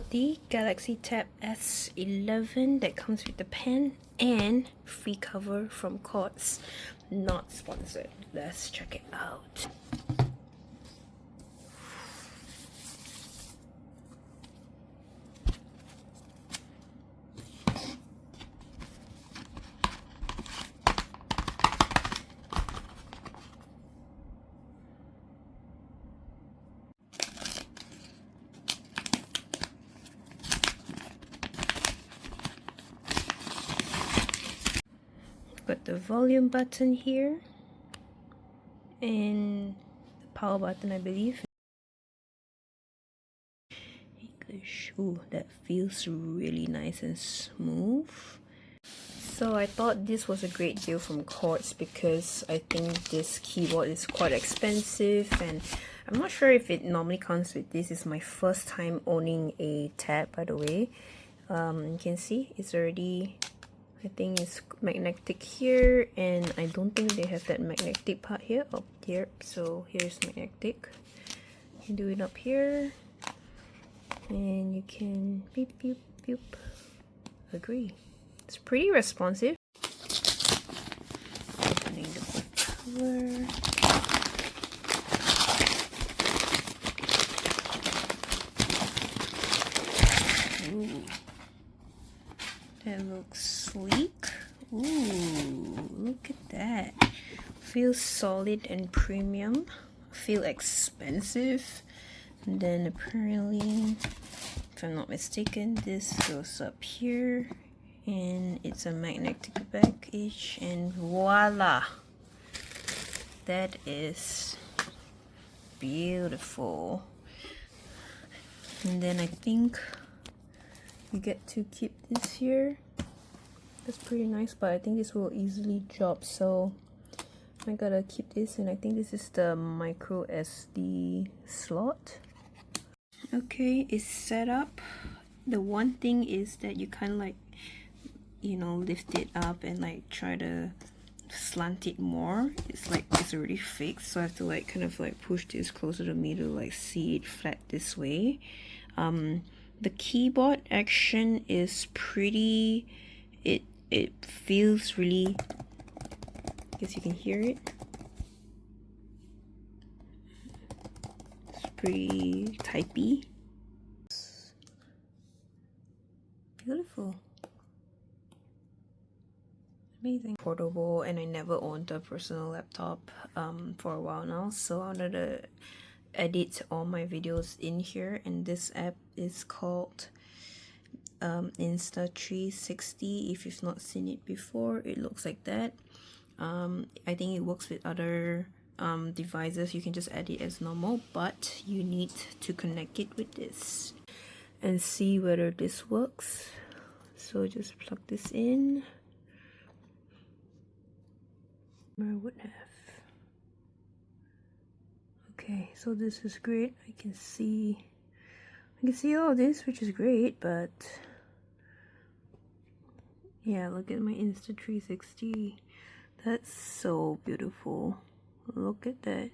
the Galaxy Tab S11 that comes with the pen and free cover from Quartz. Not sponsored. Let's check it out. Got the volume button here and the power button, I believe. English. Ooh, that feels really nice and smooth. So I thought this was a great deal from Quartz because I think this keyboard is quite expensive and I'm not sure if it normally comes with this. It's my first time owning a Tab, by the way. You can see it's already, I think it's magnetic here, and I don't think they have that magnetic part here up here. So here's magnetic. You can do it up here, and you can beep beep beep. Agree. It's pretty responsive. Opening the book cover. Ooh. That looks sleek. Ooh, look at that. Feels solid and premium. Feel expensive. And then apparently, if I'm not mistaken, this goes up here. And it's a magnetic package. And voila! That is beautiful. And then I think you get to keep this here. That's pretty nice, but I think this will easily drop, so I gotta keep this. And I think this is the micro SD slot. Okay, it's set up. The one thing is that you kind of like, you know, lift it up and like try to slant it more. It's like it's already fixed, so I have to like kind of like push this closer to me to like see it flat this way. The keyboard action is pretty, it feels really, I guess you can hear it. It's pretty typey. Beautiful. Amazing. Portable, and I never owned a personal laptop for a while now, so I wanted to edit all my videos in here, and this app is called Insta360. If you've not seen it before, it looks like that. I think it works with other devices. You can just add it as normal, but you need to connect it with this and see whether this works. So just plug this in. I would have. Okay, so this is great. I can see all this, which is great, but yeah, look at my Insta360. That's so beautiful. Look at that.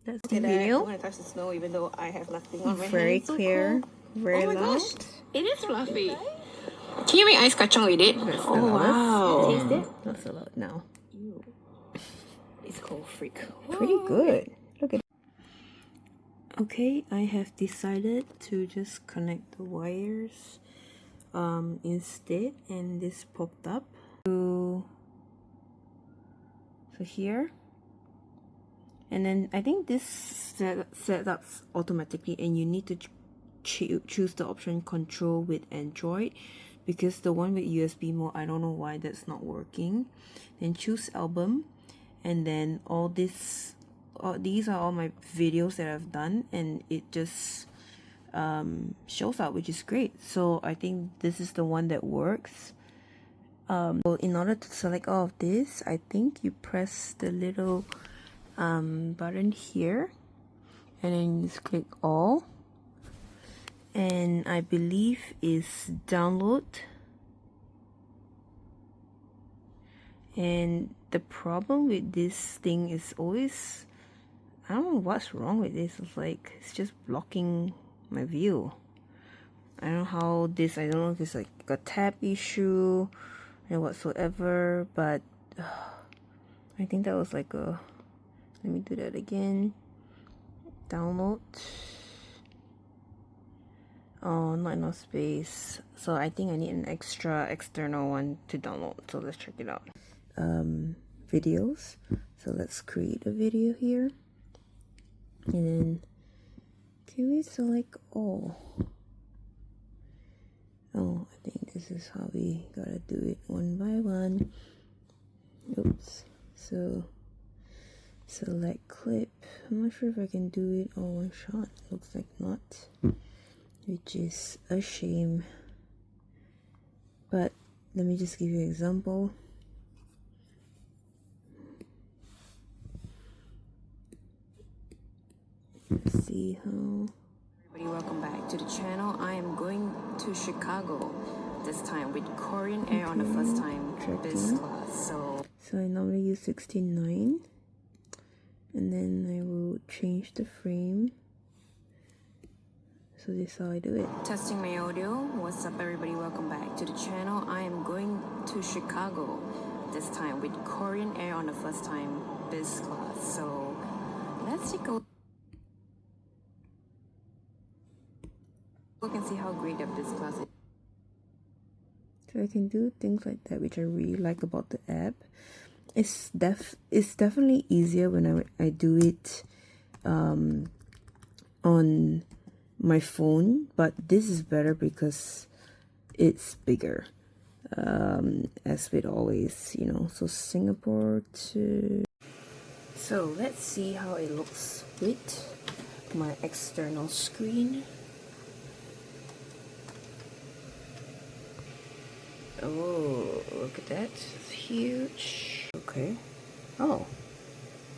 That's the video. I want to touch the snow even though I have nothing on my Very hands. clear, So cool. very oh my loud. gosh, it is fluffy. Can you make ice kacang with it? That's oh wow. Taste it? Not so loud now. Ew. It's cold freak. Pretty good. Look at it. Okay, I have decided to just connect the wires instead, and this popped up. So here, and then I think this set up automatically, and you need to choose the option control with Android, because the one with USB mode, I don't know why that's not working. Then choose album, and then all this, these are all my videos that I've done, and it just shows up, which is great. So I think this is the one that works. So in order to select all of this, I think you press the little button here, and then you just click all, and I believe is download. And the problem with this thing is always, I don't know what's wrong with this. It's like it's just blocking my view. I don't know how this, I don't know if it's like a tab issue and whatsoever, but I think that was like a, let me do that again. Download. Oh, not enough space. So I think I need an extra external one to download. So let's check it out. Videos. So let's create a video here. And then can we select all? Oh, I think this is how we gotta do it one by one. Oops. So select clip. I'm not sure if I can do it all one shot. Looks like not, which is a shame. But let me just give you an example. Let's see how. Everybody, welcome back to the channel. I am going to Chicago this time with Korean Air on the first time business class. So I normally use 69, and then I will change the frame. So this is how I do it. Testing my audio. What's up, everybody? Welcome back to the channel. I am going to Chicago this time with Korean Air on the first time business class. So let's take a look and see how great of this class is. So I can do things like that, which I really like about the app. It's definitely easier when I do it on my phone, but this is better because it's bigger, as with always, you know. So Singapore to, so let's see how it looks with my external screen. Oh, look at that, it's huge. Okay. Oh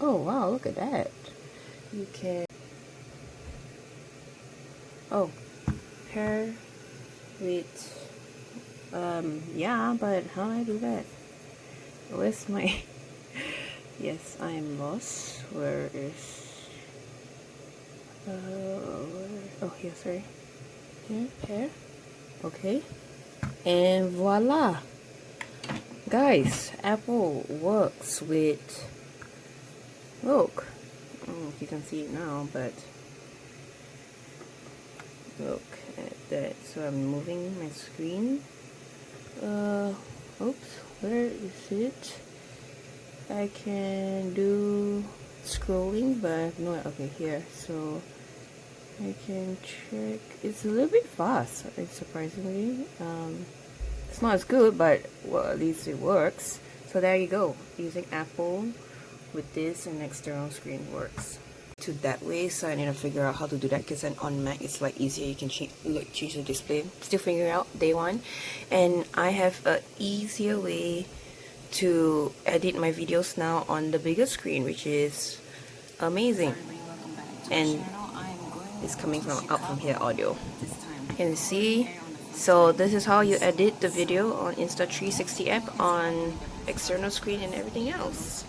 wow, look at that. You can, oh, pair with, yeah, but how do I do that? Where's my, yes, I am lost. Where is, oh, here, sorry. Here, pair. Okay. And voila. Guys, Apple works with, look, I don't know if you can see it now, but look at that. So I'm moving my screen. Oops, where is it? I can do scrolling, but no, okay, here. So I can check. It's a little bit fast, surprisingly. It's not as good, but well, at least it works. So there you go. Using Apple with this and external screen works. To that way, so I need to figure out how to do that, because then on Mac it's like easier. You can change the display. Still figuring out day one, and I have a easier way to edit my videos now on the bigger screen, which is amazing. And it's coming from out from here audio. Can you see? So this is how you edit the video on Insta360 app on external screen and everything else.